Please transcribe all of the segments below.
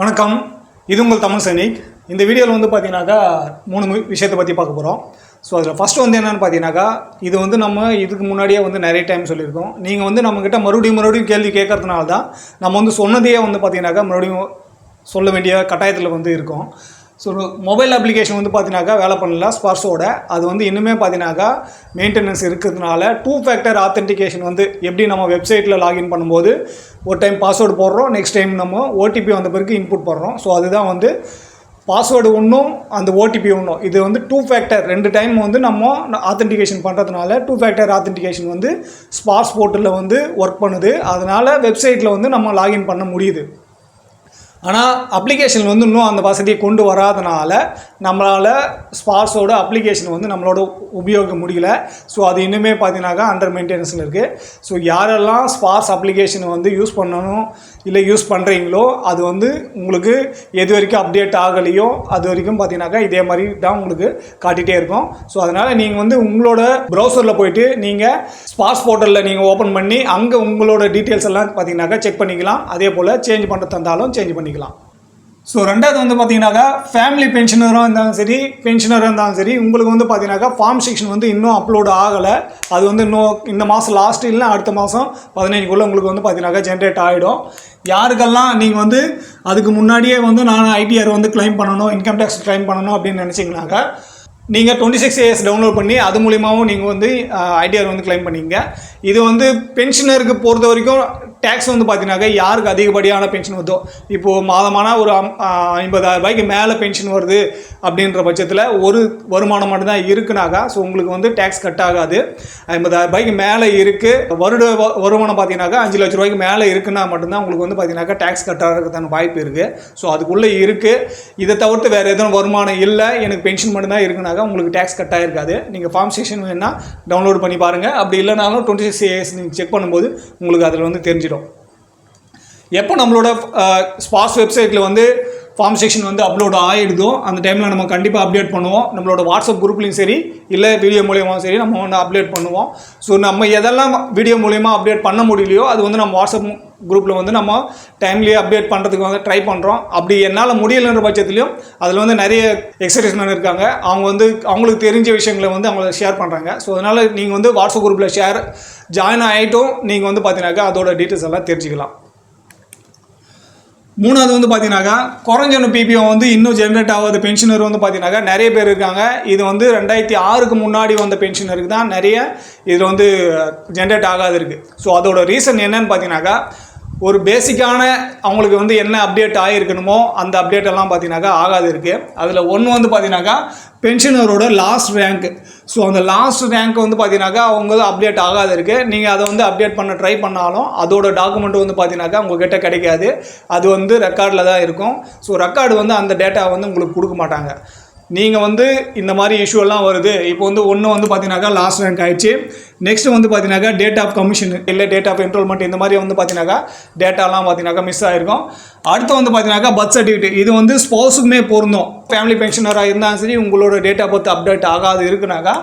வணக்கம், இது உங்கள் தமிழ் சைனிக். இந்த வீடியோவில் வந்து பார்த்தீங்கன்னாக்கா 3 விஷயத்தை பற்றி பார்க்க போகிறோம். ஸோ அதில் ஃபஸ்ட்டு வந்து என்னென்னு பார்த்தீங்கன்னாக்கா, இது வந்து நம்ம இதுக்கு முன்னாடியே வந்து நிறைய டைம் சொல்லியிருக்கோம். நீங்கள் வந்து நம்மக்கிட்ட மறுபடியும் கேள்வி கேட்கறதுனால தான் நம்ம வந்து சொன்னதையே வந்து பார்த்தீங்கன்னாக்கா மறுபடியும் சொல்ல வேண்டிய கட்டாயத்தில் வந்து இருக்கோம். ஸோ மொபைல் அப்ளிகேஷன் வந்து பார்த்தீங்கன்னாக்கா வேலை பண்ணல ஸ்பார்ஸோட. அது வந்து இன்னுமே பார்த்தீங்கன்னாக்கா மெயின்டெனன்ஸ் இருக்கிறதுனால 2 ஃபேக்டர் ஆத்தென்டிகேஷன் வந்து எப்படி நம்ம வெப்சைட்டில் லாகின் பண்ணும்போது ஒரு டைம் பாஸ்வேர்டு போடுறோம், நெக்ஸ்ட் டைம் நம்ம ஓடிபி வந்த பிறகு இன்புட் பண்ணுறோம். ஸோ அதுதான் வந்து பாஸ்வேர்டு ஒன்றும் அந்த ஓடிபி ஒன்றும், இது வந்து 2 ஃபேக்டர் 2 டைம் வந்து நம்ம ஆத்தென்டிகேஷன் பண்ணுறதுனால 2 ஃபேக்டர் ஆத்தென்டிகேஷன் வந்து ஸ்பார்ஸ் போர்ட்டலில் வந்து ஒர்க் பண்ணுது. அதனால் வெப்சைட்டில் வந்து நம்ம லாகின் பண்ண முடியுது. ஆனால் அப்ளிகேஷன் வந்து இன்னும் அந்த வசதியை கொண்டு வராதனால நம்மளால் ஸ்பார்ஸோட அப்ளிகேஷன் வந்து நம்மளோட உபயோகிக்க முடியல. ஸோ அது இன்னுமே பார்த்தீங்கன்னாக்கா அண்டர் மெயின்டெனன்ஸில் இருக்குது. ஸோ யாரெல்லாம் ஸ்பார்ஸ் அப்ளிகேஷனை வந்து யூஸ் பண்ணணும் இல்லை யூஸ் பண்ணுறீங்களோ அது வந்து உங்களுக்கு எது வரைக்கும் அப்டேட் ஆகலையோ அது வரைக்கும் பார்த்தீங்கன்னாக்கா இதே மாதிரி தான் உங்களுக்கு காட்டிகிட்டே இருக்கும். ஸோ அதனால் நீங்கள் வந்து உங்களோட ப்ரௌசரில் போய்ட்டு நீங்கள் ஸ்பார்ஸ் போர்ட்டலில் நீங்கள் ஓப்பன் பண்ணி அங்கே உங்களோட டீட்டெயில்ஸ் எல்லாம் பார்த்தீங்கன்னாக்கா செக் பண்ணிக்கலாம். அதே போல் சேஞ்ச் பண்ணுறது தந்தாலும் சேஞ்ச் பண்ணிக்கலாம். ஸோ ரெண்டாவது வந்து பார்த்தீங்கன்னாக்கா ஃபேமிலி பென்ஷனராக இருந்தாலும் சரி உங்களுக்கு வந்து பார்த்தீங்கன்னாக்கா ஃபார்ம் செக்ஷன் வந்து இன்னும் அப்லோட் ஆகலை. அது வந்து இன்னும் இந்த மாதம் லாஸ்ட் இல்லைனா அடுத்த மாதம் 15க்குள்ளே உங்களுக்கு வந்து பார்த்தீங்கன்னாக்கா ஜென்ரேட் ஆகிடும். யாருக்கெல்லாம் நீங்கள் வந்து அதுக்கு முன்னாடியே வந்து நான் ஐடிஆர் வந்து கிளைம் பண்ணணும், இன்கம் டேக்ஸ் கிளைம் பண்ணணும் அப்படின்னு நினச்சிங்கனாக்கா நீங்கள் 26AS டவுன்லோட் பண்ணி அது மூலியமாகவும் நீங்கள் வந்து ஐடிஆர் வந்து கிளைம் பண்ணிங்க. இது வந்து பென்ஷனருக்கு பொறுத்த வரைக்கும் டேக்ஸ் வந்து பார்த்தீங்கன்னாக்கா யாருக்கு அதிகப்படியான பென்ஷன் வருதோ, இப்போது மாதமான ஒரு 50,000 ரூபாய்க்கு மேலே பென்ஷன் வருது அப்படின்ற பட்சத்தில் ஒரு வருமானம் மட்டும்தான் இருக்குனாக்கா ஸோ உங்களுக்கு வந்து டேக்ஸ் கட் ஆகாது. 50,000 ரூபாய்க்கு மேலே இருக்குது, வருமானம் பார்த்தீங்கன்னாக்கா 5 லட்ச ரூபாய்க்கு மேலே இருக்குன்னா மட்டும்தான் உங்களுக்கு வந்து பார்த்தீங்கன்னாக்கா டேக்ஸ் கட் ஆகிறதுக்கான வாய்ப்பு இருக்குது. ஸோ அதுக்குள்ளே இருக்குது. இதை தவிர்த்து வேறு எதுவும் வருமானம் இல்லை, எனக்கு பென்ஷன் மட்டும்தான் இருக்குனாக்கா உங்களுக்கு டேக்ஸ் கட் ஆகிருக்காது. நீங்கள் ஃபார்ம் செக்ஷன் வேணால் டவுன்லோட் பண்ணி பாருங்கள். அப்படி இல்லைனாலும் 26AS நீங்கள் செக் பண்ணும்போது உங்களுக்கு அதில் வந்து தெரிஞ்சிடும். எப்போ நம்மளோட ஸ்பார்ஸ் வெப்சைட்டில் வந்து ஃபார்ம் செக்ஷன் வந்து அப்லோட் ஆகிடுதோ அந்த டைமில் நம்ம கண்டிப்பாக அப்டேட் பண்ணுவோம். நம்மளோட வாட்ஸ்அப் குரூப்லேயும் சரி இல்லை வீடியோ மூலியமாகவும் சரி நம்ம வந்து அப்டேட் பண்ணுவோம். ஸோ நம்ம எதெல்லாம் வீடியோ மூலியமாக அப்டேட் பண்ண முடியலையோ அது வந்து நம்ம வாட்ஸ்அப் குரூப்பில் வந்து நம்ம டைம்லேயே அப்டேட் பண்ணுறதுக்கு வந்து ட்ரை பண்ணுறோம். அப்படி என்னால் முடியலைன்ற பட்சத்துலையும் அதில் வந்து நிறைய எக்ஸர்சைஸ்மேன் இருக்காங்க, அவங்க வந்து அவங்களுக்கு தெரிஞ்ச விஷயங்களை வந்து அவங்க ஷேர் பண்ணுறாங்க. ஸோ அதனால் நீங்கள் வந்து வாட்ஸ்அப் குரூப்பில் ஜாயின் ஆகிட்டும் நீங்கள் வந்து பார்த்தீங்கன்னாக்கா அதோட டீட்டெயில்ஸ் எல்லாம் தெரிஞ்சுக்கலாம். மூணாவது வந்து பார்த்தீங்கன்னாக்கா குறைஞ்ச பிபிஓ வந்து இன்னும் ஜென்ரேட் ஆகாத பென்ஷனர் வந்து பார்த்தீங்கன்னாக்கா நிறைய பேர் இருக்காங்க. இது வந்து 2006க்கு முன்னாடி வந்த பென்ஷனருக்கு தான் நிறைய இதில் வந்து ஜென்ரேட் ஆகாது இருக்குது. ஸோ அதோட ரீசன் என்னன்னு பார்த்தீங்கன்னாக்கா ஒரு பேசிக்கான அவங்களுக்கு வந்து என்ன அப்டேட் ஆகிருக்கணுமோ அந்த அப்டேட் எல்லாம் பார்த்தீங்கன்னாக்கா ஆகாது இருக்குது. அதில் ஒன்று வந்து பார்த்தீங்கன்னாக்கா பென்ஷனரோட லாஸ்ட் ரேங்க். ஸோ அந்த லாஸ்ட் ரேங்க் வந்து பார்த்தீங்கன்னாக்கா அவங்க அப்டேட் ஆகாது இருக்குது. நீங்கள் அதை வந்து அப்டேட் பண்ண ட்ரை பண்ணாலும் அதோட டாக்குமெண்ட் வந்து பார்த்தீங்கன்னாக்கா உங்கள்கிட்ட கிடைக்காது. அது வந்து ரெக்கார்டில் தான் இருக்கும். ஸோ ரெக்கார்டு வந்து அந்த டேட்டா வந்து உங்களுக்கு கொடுக்க மாட்டாங்க. நீங்கள் வந்து இந்த மாதிரி இஷ்யூலாம் வருது. இப்போ வந்து ஒன்று வந்து பார்த்தீங்கன்னாக்கா லாஸ்ட் ரேங்க் ஆகிடுச்சு, நெக்ஸ்ட் வந்து பார்த்தீங்கன்னாக்கா டேட் ஆஃப் கமிஷன் இல்லை டேட் ஆஃப் என்ரோல்மெண்ட் இந்த மாதிரி வந்து பார்த்தீங்கன்னாக்கா டேட்டாலாம் பார்த்தீங்கன்னாக்கா மிஸ் ஆகிருக்கும். அடுத்து வந்து பார்த்தீங்கன்னாக்கா பர்த் சர்டிஃபிகேட், இது வந்து ஸ்பௌஸுக்குமே பொருந்தும். ஃபேமிலி பென்ஷனராக இருந்தாலும் சரி உங்களோட டேட் ஆஃப் பர்த் அப்டேட் ஆகாது இருக்குனாக்கா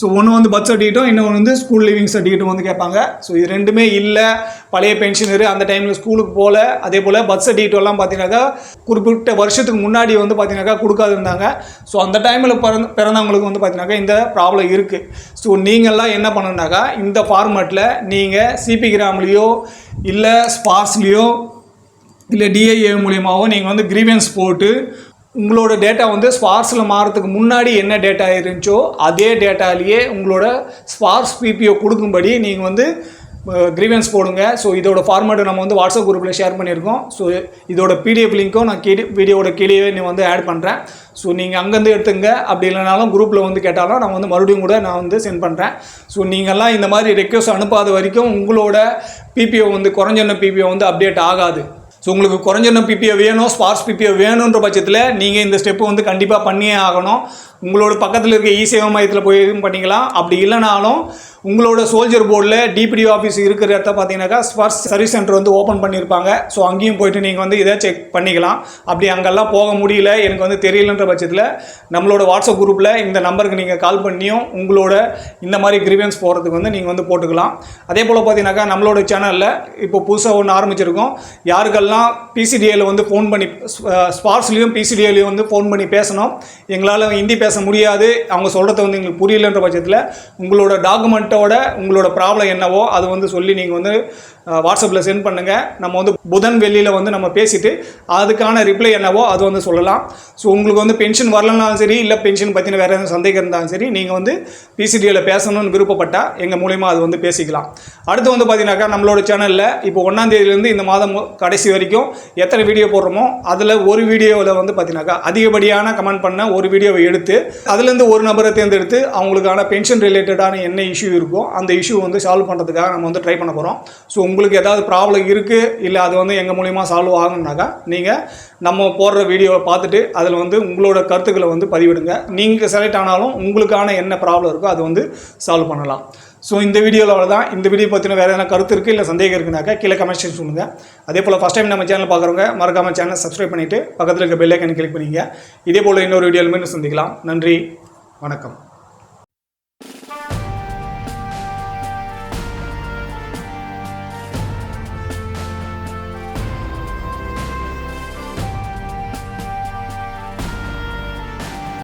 ஸோ ஒன்று வந்து பர்த் சர்டிஃபிகேட்டும் இன்னொன்று வந்து ஸ்கூல் லிவிங் சர்டிஃபிகேட்டும் வந்து கேட்பாங்க. ஸோ இது ரெண்டுமே இல்லை, பழைய பென்ஷனரு அந்த டைமில் ஸ்கூலுக்கு போகல, அதே போல் பர்த் சர்டிஃபிகேட்லாம் பார்த்தீங்கன்னாக்கா குறிப்பிட்ட வருஷத்துக்கு முன்னாடி வந்து பார்த்தீங்கன்னாக்கா கொடுக்காது இருந்தாங்க. ஸோ அந்த டைமில் பிறந்தவங்களுக்கு வந்து பார்த்தீங்கன்னாக்கா இந்த ப்ராப்ளம் இருக்குது. ஸோ நீங்கள்லாம் என்ன பண்ணணுன்னாக்கா இந்த ஃபார்மேட்டில் நீங்கள் சிபி கிராம்லேயோ இல்லை ஸ்பார்ஸ்லேயோ இல்லை டிஐஏ மூலியமாகவோ நீங்கள் வந்து கிரீவன்ஸ் போட்டு உங்களோட டேட்டா வந்து ஸ்பார்ஸில் மாறதுக்கு முன்னாடி என்ன டேட்டா இருந்துச்சோ அதே டேட்டாலேயே உங்களோட ஸ்பார்ஸ் பிபிஓ கொடுக்கும்படி நீங்கள் வந்து கிரீவன்ஸ் போடுங்க. ஸோ இதோட ஃபார்மேட்டை நம்ம வந்து வாட்ஸ்அப் குரூப்பில் ஷேர் பண்ணியிருக்கோம். ஸோ இதோட பிடிஎஃப் லிங்க்கும் நான் வீடியோட கீழே நீ வந்து ஆட் பண்ணுறேன். ஸோ நீங்கள் அங்கேருந்து எடுத்துங்க, அப்படி இல்லைனாலும் குரூப்பில் வந்து கேட்டாலும் நான் வந்து மறுபடியும் கூட நான் வந்து சென்ட் பண்ணுறேன். ஸோ நீங்கள்லாம் இந்த மாதிரி ரெக்வஸ்ட் அனுப்பாத வரைக்கும் உங்களோட பிபிஓ வந்து குறைஞ்ச பிபிஓ வந்து அப்டேட் ஆகாது. ஸோ உங்களுக்கு குறைஞ்ச பிபிஓ வேணும், ஸ்பார்ஸ் பிபிஓ வேணுன்ற பட்சத்தில் நீங்கள் இந்த ஸ்டெப்பு வந்து கண்டிப்பாக பண்ணியே ஆகணும். உங்களோட பக்கத்தில் இருக்க இ-சேவை மையத்தில் போய் பண்ணிக்கலாம். அப்படி இல்லைனாலும் உங்களோட சோல்ஜர் போர்டில் டிபிடி ஆஃபீஸ் இருக்கிற இடத்த பார்த்தீங்கன்னாக்கா ஸ்பார்ஸ் சர்வீஸ் சென்டர் வந்து ஓப்பன் பண்ணியிருப்பாங்க. ஸோ அங்கேயும் போய்ட்டு நீங்கள் வந்து இதை செக் பண்ணிக்கலாம். அப்படி அங்கெல்லாம் போக முடியல, எனக்கு வந்து தெரியலன்ற பட்சத்தில் நம்மளோட வாட்ஸ்அப் குரூப்பில் இந்த நம்பருக்கு நீங்கள் கால் பண்ணியும் உங்களோட இந்த மாதிரி கிரீவன்ஸ் போகிறதுக்கு வந்து நீங்கள் வந்து போட்டுக்கலாம். அதே போல் பார்த்தீங்கன்னாக்கா நம்மளோட சேனலில் இப்போ புதுசாக ஒன்று ஆரம்பிச்சிருக்கோம். யாருக்கெல்லாம் எல்லாம் பிசிடிஏல வந்து ஃபோன் பண்ணி ஸ்பார்க்ஸ்லேயும் பிசிடிஏலையும் வந்து ஃபோன் பண்ணி பேசணும். எங்களால் ஹிந்தி பேச முடியாது, அவங்க சொல்கிறத வந்து எங்களுக்கு புரியலன்ற பட்சத்தில் உங்களோட டாக்குமெண்ட்டோட உங்களோட ப்ராப்ளம் என்னவோ அது வந்து சொல்லி நீங்கள் வந்து வாட்ஸ்அப்பில் சென்ட் பண்ணுங்கள். நம்ம வந்து புதன் வெள்ளியில் வந்து நம்ம பேசிவிட்டு அதுக்கான ரிப்ளை என்னவோ அது வந்து சொல்லலாம். ஸோ உங்களுக்கு வந்து பென்ஷன் வரலனாலும் சரி, இல்லை பென்ஷன் பற்றின வேறு எதுவும் சந்தேகம் இருந்தாலும் சரி, நீங்கள் வந்து பிசிடிஏல பேசணும்னு விருப்பப்பட்டால் எங்கள் மூலிமா அது வந்து பேசிக்கலாம். அடுத்து வந்து பார்த்தீங்கன்னாக்கா நம்மளோட சேனலில் இப்போ 1ஆம் தேதியிலேருந்து இந்த மாதம் கடைசி வரைக்கும் எத்தனை வீடியோ போடுறோமோ அதில் ஒரு வீடியோவில் வந்து பார்த்தீங்கன்னாக்கா அதிகப்படியான கமெண்ட் பண்ண ஒரு வீடியோவை எடுத்து அதுலேருந்து ஒரு நபரை தேர்ந்தெடுத்து அவங்களுக்கான பென்ஷன் ரிலேட்டடான என்ன இஷ்யூ இருக்கோ அந்த இஷ்யூ வந்து சால்வ் பண்ணுறதுக்காக நம்ம வந்து ட்ரை பண்ண போகிறோம். ஸோ உங்களுக்கு ஏதாவது ப்ராப்ளம் இருக்குது, இல்லை அது வந்து எங்கள் மூலிமா சால்வ் ஆகணுன்னாக்கா நீங்கள் நம்ம போடுற வீடியோவை பார்த்துட்டு அதில் வந்து உங்களோட கருத்துக்களை வந்து பதிவிடுங்க. நீங்கள் செலக்ட் ஆனாலும் உங்களுக்கான என்ன ப்ராப்ளம் இருக்கோ அது வந்து சால்வ் பண்ணலாம். ஸோ இந்த வீடியோவில் தான். இந்த வீடியோ பற்றின வேறு எதனா கருத்து இருக்குது இல்லை சந்தேகம் இருக்குனாக்கா கீழே கமெண்ட் செக்ஷன் சொல்லுங்கள். அதே போல் ஃபஸ்ட் டைம் நம்ம சேனல் பார்க்குறவங்க மறக்காமல் சேனல் சப்ஸ்கிரைப் பண்ணிவிட்டு பக்கத்தில் இருக்க பெல் ஐக்கன் கிளிக் பண்ணிங்க. இதே போல் இன்னொரு வீடியோவில் மீண்டும் சந்திக்கலாம். நன்றி, வணக்கம்.